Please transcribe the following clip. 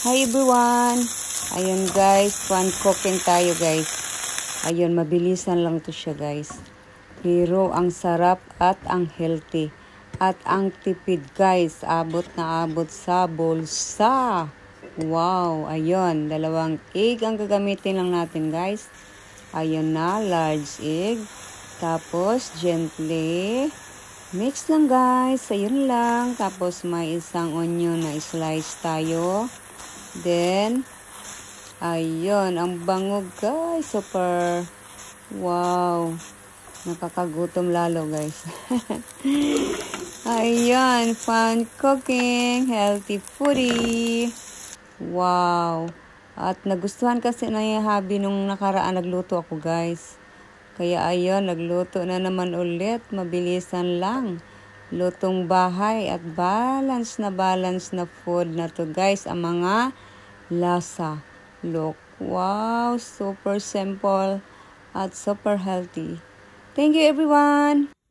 Hi everyone! Ayun guys, fun cooking tayo guys. Ayun, mabilisan lang to siya guys. Pero ang sarap at ang healthy. At ang tipid guys, abot na abot sa bulsa. Wow! Ayun, 2 egg ang gagamitin lang natin guys. Ayun na, large egg. Tapos, gently mix lang guys. Ayun lang. Tapos, may isang onion na slice tayo. Then, ayun. Ang bangog guys. Super. Wow. Nakakagutom lalo guys. Ayun. Fun cooking. Healthy foodie. Wow. At nagustuhan kasi na yung hobby nung nakaraan nagluto ako guys. Kaya ayun, nagluto na naman ulit. Mabilisan lang. Lutong bahay at balance na food na to guys. Ang mga lasa. Look, wow, super simple at super healthy. Thank you everyone!